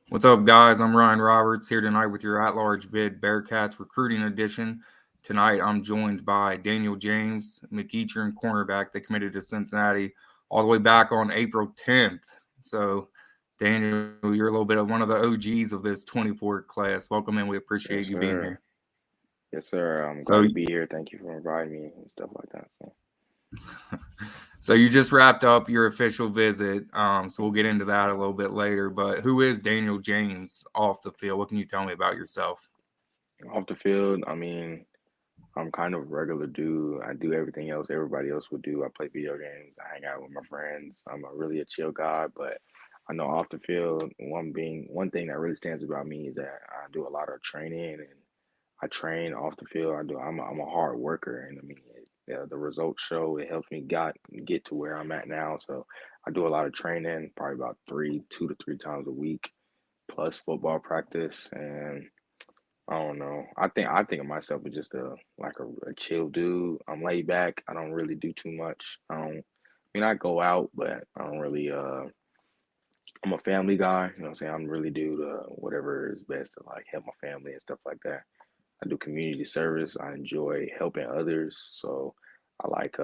What's up, guys? I'm Ryan Roberts here tonight with your at-large bid Bearcats recruiting edition. Tonight, I'm joined by Daniel James, McEachern cornerback that committed to Cincinnati all the way back on April 10th. So, Daniel, you're a little bit of one of the OGs of this 24 class. Welcome in. We appreciate you Yes, being here. sir. Yes, sir. I'm So, glad to be here. Thank you for inviting me and stuff like that. so you just wrapped up your official visit. So we'll get into that a little bit later. But who is Daniel James off the field? What can you tell me about yourself? Off the field, I'm kind of a regular dude. I do everything else everybody else would do. I play video games. I hang out with my friends. I'm really a chill guy, but I know off the field, one thing that really stands about me is that I do a lot of training and I train off the field. I'm a hard worker, and the results show. It helps me get to where I'm at now. So I do a lot of training, probably about 2 to 3 times a week, plus football practice. And I don't know. I think of myself as just a chill dude. I'm laid back. I don't really do too much. I go out, but I don't really. I'm a family guy. You know what I'm saying? I'm really do whatever is best to like help my family and stuff like that. I do community service. I enjoy helping others. So I like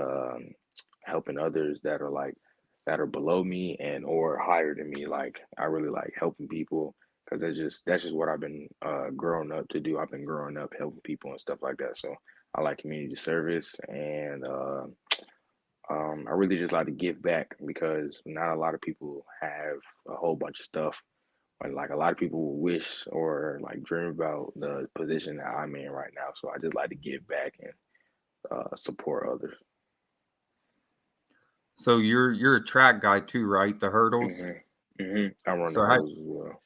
helping others that are below me and or higher than me. Like I really like helping people because that's just what I've been growing up to do. I've been growing up helping people and stuff like that. So I like community service and I really just like to give back because not a lot of people have a whole bunch of stuff. And like a lot of people wish or like dream about the position that I'm in right now. So I just like to give back and support others. So you're a track guy too, right? The hurdles. I run the So how hurdles as well.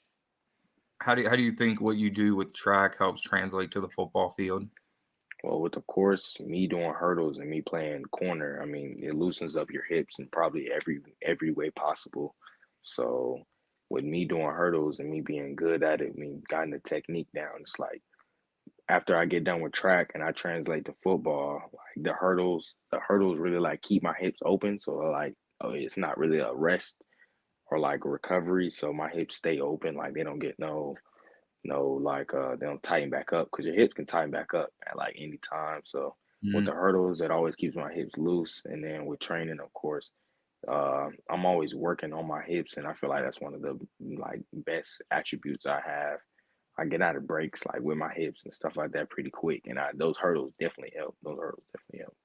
how do you think what you do with track helps translate to the football field? Well, with the course, me doing hurdles and me playing corner, it loosens up your hips in probably every way possible. So with me doing hurdles and me being good at it, me getting the technique down, it's like after I get done with track and I translate to football, like the hurdles really like keep my hips open. So like, oh, it's not really a rest or like recovery. So my hips stay open, like they don't get they don't tighten back up because your hips can tighten back up at like any time. So with Mhm. the hurdles, it always keeps my hips loose. And then with training, of course, I'm always working on my hips, and I feel like that's one of the like best attributes I have. I get out of breaks like with my hips and stuff like that pretty quick, and those hurdles definitely help. Those hurdles definitely help.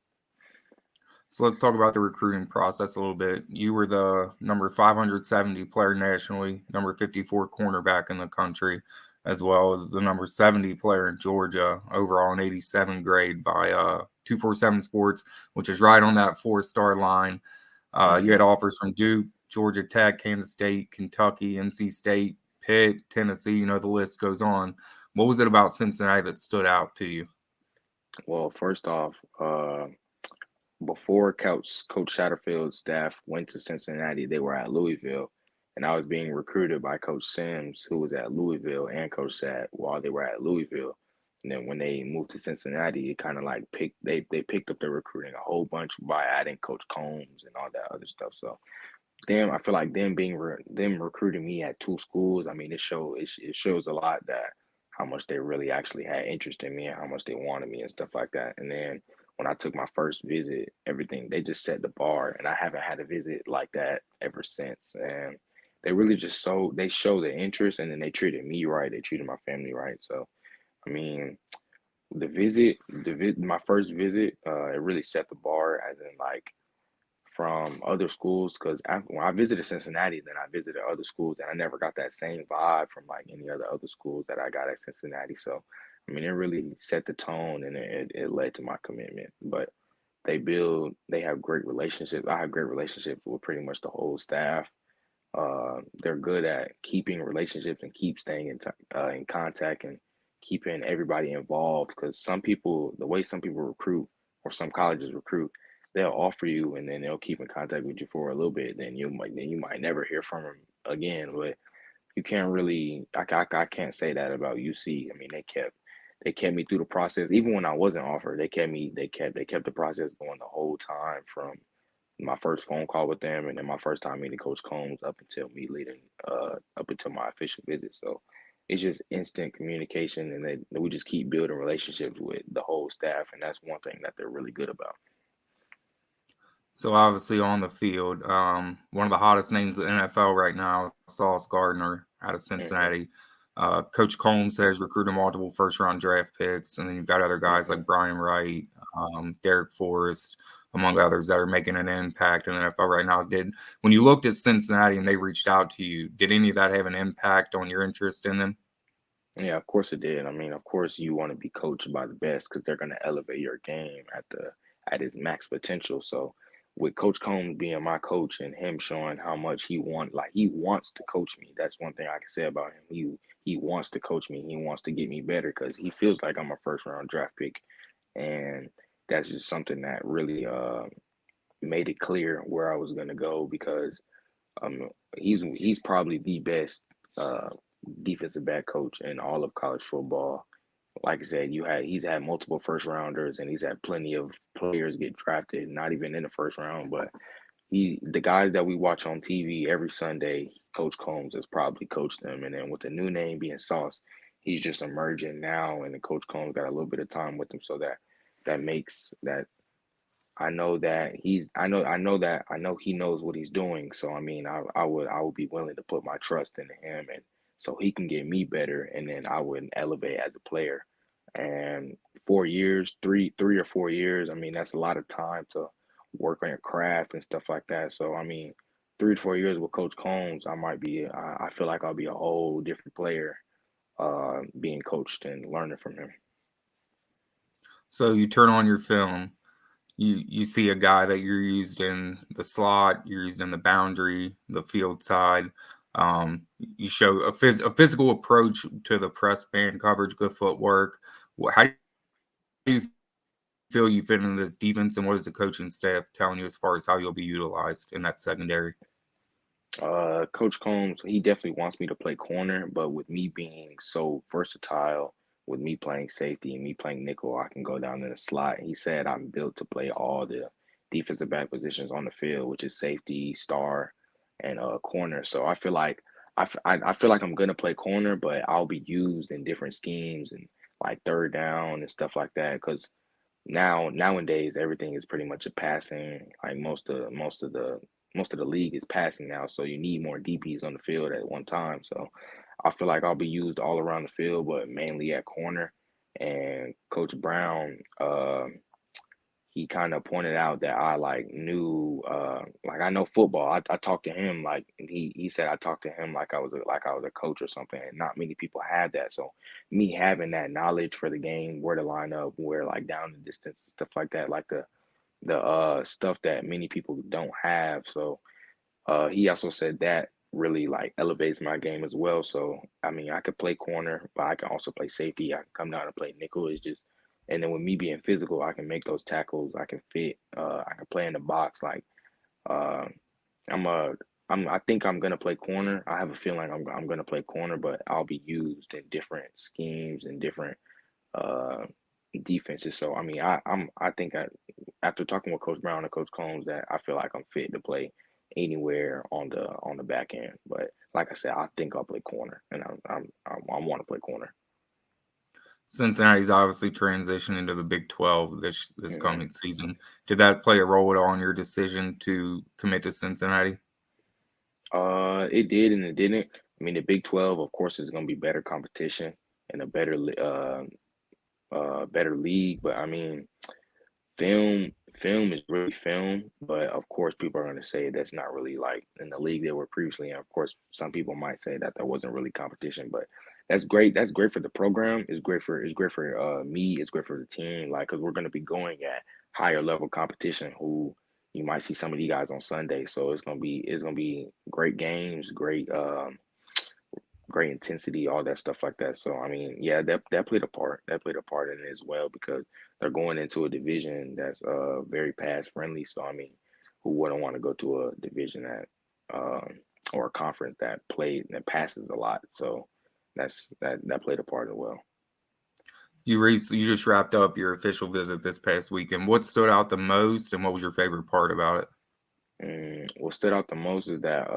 So let's talk about the recruiting process a little bit. You were the number 570 player nationally, number 54 cornerback in the country, as well as the number 70 player in Georgia, overall an 87 grade by 247 Sports, which is right on that 4-star line. You had Hmm. offers from Duke, Georgia Tech, Kansas State, Kentucky, NC State, Pitt, Tennessee. You know, the list goes on. What was it about Cincinnati that stood out to you? Well, first off, before Coach Satterfield's staff went to Cincinnati, they were at Louisville, and I was being recruited by Coach Sims, who was at Louisville, and Coach Sat while they were at Louisville. And then when they moved to Cincinnati, it kind of like they picked up their recruiting a whole bunch by adding Coach Combs and all that other stuff. So I feel like them recruiting me at two schools. It shows a lot that how much they really actually had interest in me and how much they wanted me and stuff like that. And then when I took my first visit, everything they just set the bar, and I haven't had a visit like that ever since. And they really just they show the interest, and then they treated me right. They treated my family right. So I mean, my first visit, it really set the bar, as in like from other schools because when I visited Cincinnati, then I visited other schools, and I never got that same vibe from like any other schools that I got at Cincinnati. So, it really set the tone, and it led to my commitment. But they have great relationships. I have great relationships with pretty much the whole staff. They're good at keeping relationships and keep staying in contact and keeping everybody involved. Because the way some people recruit or some colleges recruit, they'll offer you and then they'll keep in contact with you for a little bit. Then you might never hear from them again. But you can't really, I can't say that about UC. They kept me through the process. Even when I wasn't offered, they kept the process going the whole time from my first phone call with them, and then my first time meeting Coach Combs up until me leading up until my official visit. So it's just instant communication, and then we just keep building relationships with the whole staff, and that's one thing that they're really good about. So obviously on the field, one of the hottest names in the NFL right now, Sauce Gardner out of Hmm. Cincinnati. Coach Combs has recruited multiple first-round draft picks, and then you've got other guys Hmm. like Brian Wright, Derek Forrest, among others that are making an impact in the NFL right now. Did when you looked at Cincinnati and they reached out to you, did any of that have an impact on your interest in them? Yeah, of course it did. I mean, of course you want to be coached by the best because they're going to elevate your game at its max potential. So with Coach Combs being my coach and him showing how much he wants to coach me. That's one thing I can say about him. He wants to coach me. He wants to get me better because he feels like I'm a first round draft pick, and that's just something that really made it clear where I was going to go because um, he's probably the best uh, defensive back coach in all of college football. Like I said, he's had multiple first rounders and he's had plenty of players get drafted, not even in the first round. But the guys that we watch on TV every Sunday, Coach Combs has probably coached them. And then with the new name being Sauce, he's just emerging now, and the Coach Combs got a little bit of time with him, so that makes that I know that I know he knows what he's doing. So I mean, I would be willing to put my trust into him, and so he can get me better, and then I would elevate as a player. And 4 years, three or 4 years, I mean, that's a lot of time to work on your craft and stuff like that. So I mean, 3 to 4 years with Coach Combs, I feel like I'll be a whole different player, being coached and learning from him. So you turn on your film, you see a guy that you're used in the slot, you're used in the boundary, the field side. You show a physical approach to the press man coverage, good footwork. How do you feel you fit into this defense, and what is the coaching staff telling you as far as how you'll be utilized in that secondary? Coach Combs, he definitely wants me to play corner, but with me being so versatile, with me playing safety and me playing nickel, I can go down in the slot. He said I'm built to play all the defensive back positions on the field, which is safety, star, and corner. So I feel like I feel like I'm gonna play corner, but I'll be used in different schemes and like third down and stuff like that. Because nowadays everything is pretty much a passing. Like most of the league is passing now, so you need more DPs on the field at one time. So I feel like I'll be used all around the field, but mainly at corner. And Coach Brown, he kind of pointed out that I like knew, like I know football. I talked to him like he said I talked to him like I was a coach or something, and not many people have that. So me having that knowledge for the game, where to line up, where like down the distance and stuff like that, like the stuff that many people don't have. So he also said that really like elevates my game as well. So I mean, I could play corner, but I can also play safety. I can come down and play nickel. It's just, and then with me being physical, I can make those tackles. I can fit. I can play in the box. Like uh, I'm a, I think I'm gonna play corner. I have a feeling I'm gonna play corner, but I'll be used in different schemes and different uh defenses. So I mean, I think after talking with Coach Brown and Coach Combs that I feel like I'm fit to play anywhere on the back end. But like I said, I think I'll play corner, and I want to play corner. Cincinnati's obviously transitioned into the Big 12 this Hmm. coming season. Did that play a role at all in your decision to commit to Cincinnati? It did and it didn't. I mean, the Big 12, of course, is going to be better competition and a better league. But I mean, film is really film, but of course people are going to say that's not really like in the league they were previously in. Of course some people might say that there wasn't really competition, but that's great for the program. It's great for me, it's great for the team, like because we're going to be going at higher level competition who you might see some of these guys on Sunday. So it's going to be great games, great intensity, all that stuff like that. So I mean, yeah, that played a part. That played a part in it as well because they're going into a division that's very pass friendly. So I mean, who wouldn't want to go to a division that or a conference that passes a lot? So that played a part as well. You just wrapped up your official visit this past weekend. What stood out the most, and what was your favorite part about it? What stood out the most is that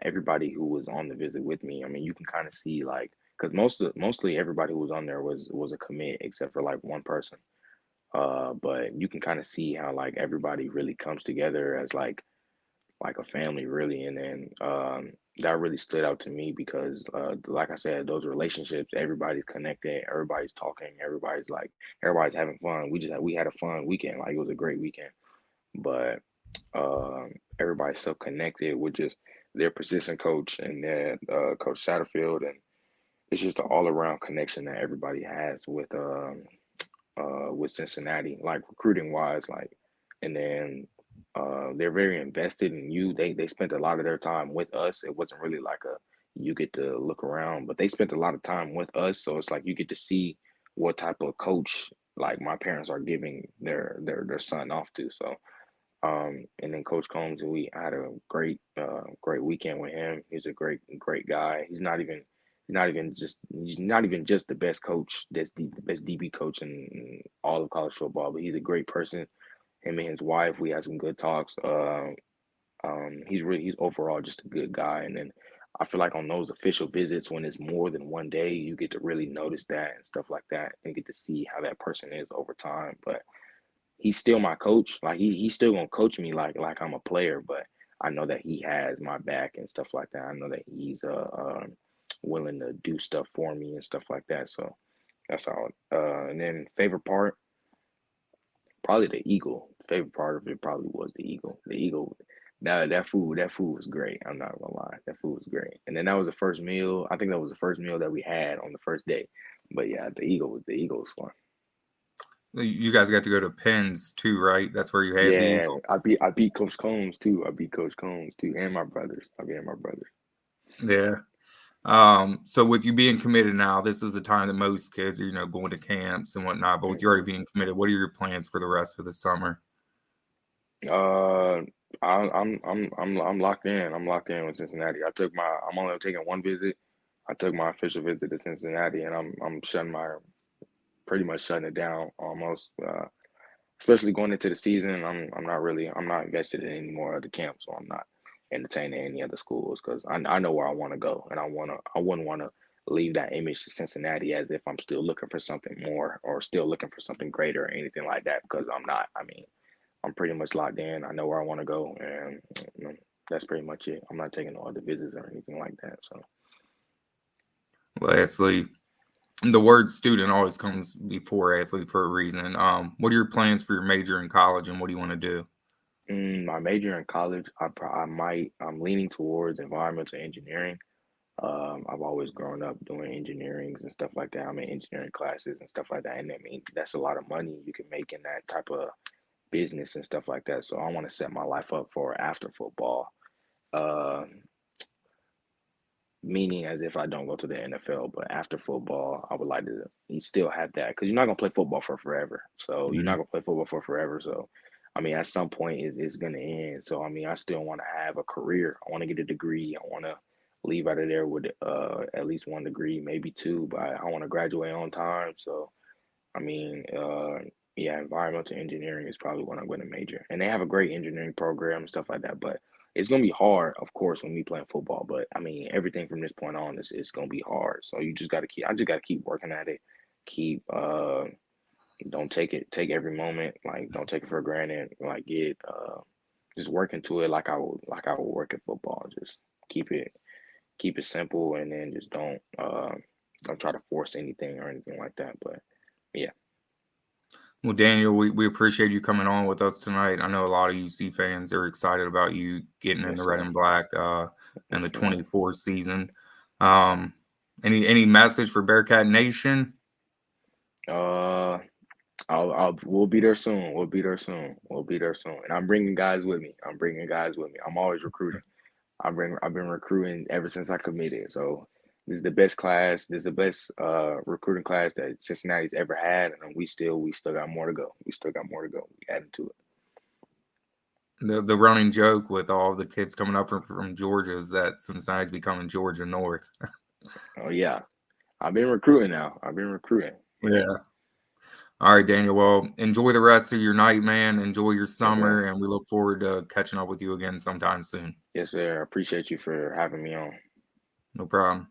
everybody who was on the visit with me. I mean, you can kind of see like because mostly everybody who was on there was a commit except for like one person. But you can kind of see how like everybody really comes together as like a family really, and then that really stood out to me because like I said, those relationships, everybody's connected, everybody's talking, everybody's having fun. We had a fun weekend, like it was a great weekend, but everybody's so connected with just their position coach and then Coach Satterfield, and it's just an all around connection that everybody has with Cincinnati, like recruiting wise, like, and then they're very invested in you. They spent a lot of their time with us. It wasn't really like a you get to look around, but they spent a lot of time with us. So it's like you get to see what type of coach like my parents are giving their son off to. So and then Coach Combs, we had a great weekend with him. He's a great guy. He's not even just the best coach. That's the best DB coach in all of college football, but he's a great person. Him and his wife, we had some good talks. He's overall just a good guy. And then I feel like on those official visits, when it's more than one day, you get to really notice that and stuff like that, and get to see how that person is over time. But he's still my coach. Like he's still gonna coach me like I'm a player, but I know that he has my back and stuff like that. I know that he's willing to do stuff for me and stuff like that. So that's all. And then favorite part, probably the eagle. Favorite part of it probably was the eagle. The eagle. That food was great. I'm not gonna lie. That food was great. And then that was the first meal. I think that was the first meal that we had on the first day. But yeah, the eagle was fun. You guys got to go to Penn's too, right? That's where you had the Yeah, Eagle. I beat Coach Combs too. I beat Coach Combs too, and my brothers. I beat my brothers. Yeah. So with you being committed now, this is the time that most kids are, going to camps and whatnot. But with you already Hmm. being committed, what are your plans for the rest of the summer? Uh, I'm locked in. I'm locked in with Cincinnati. I'm only taking one visit. I took my official visit to Cincinnati, and I'm pretty much shutting it down almost. Especially going into the season, I'm not invested in any more other camps, so I'm not entertaining any other schools because I know where I want to go, and I wouldn't want to leave that image to Cincinnati as if I'm still looking for something more or still looking for something greater or anything like that because I'm not. I mean, I'm pretty much locked in. I know where I want to go, and that's pretty much it. I'm not taking no other visits or anything like that. So. Lastly, the word student always comes before athlete for a reason. What are your plans for your major in college, and what do you want to do? My major in college, I'm leaning towards environmental engineering. I've always grown up doing engineerings and stuff like that. I'm in engineering classes and stuff like that. And I mean, that's a lot of money you can make in that type of business and stuff like that. So I want to set my life up for after football. Uh, Meaning as if I don't go to the NFL, but after football, I would like to you still have that because you're not gonna play football for forever. So you're not Mhm. gonna play football for forever. So I mean, at some point, it's gonna end. So I mean, I still want to have a career. I want to get a degree. I want to leave out of there with at least one degree, maybe two. But I want to graduate on time. So I mean, yeah, environmental engineering is probably what I'm going to major. And they have a great engineering program and stuff like that. But it's going to be hard, of course, when we playing football. But I mean, everything from this point on is going to be hard. So you just got to I just got to keep working at it. Keep, don't take every moment. Like, don't take it for granted. Like, just work into it like I would work at football. Just keep it simple and then just don't try to force anything or anything like that. But yeah. Well, Daniel, we appreciate you coming on with us tonight. I know a lot of UC fans are excited about you getting in the Yes, red sir. and black in the Yes, sir. 24 season. Um, any message for Bearcat Nation? Uh, we'll be there soon. We'll be there soon. We'll be there soon. And I'm bringing guys with me. I'm bringing guys with me. I'm always recruiting. I've been recruiting ever since I committed. So this is the best class. This is the best recruiting class that Cincinnati's ever had, and we still got more to go. We still got more to go. We adding to it. The running joke with all the kids coming up from Georgia is that Cincinnati's becoming Georgia North. Oh yeah, I've been recruiting now. I've been recruiting. Yeah. Yeah. All right, Daniel. Well, enjoy the rest of your night, man. Enjoy your Yes, sir. summer, and we look forward to catching up with you again sometime soon. Yes, sir. I appreciate you for having me on. No problem.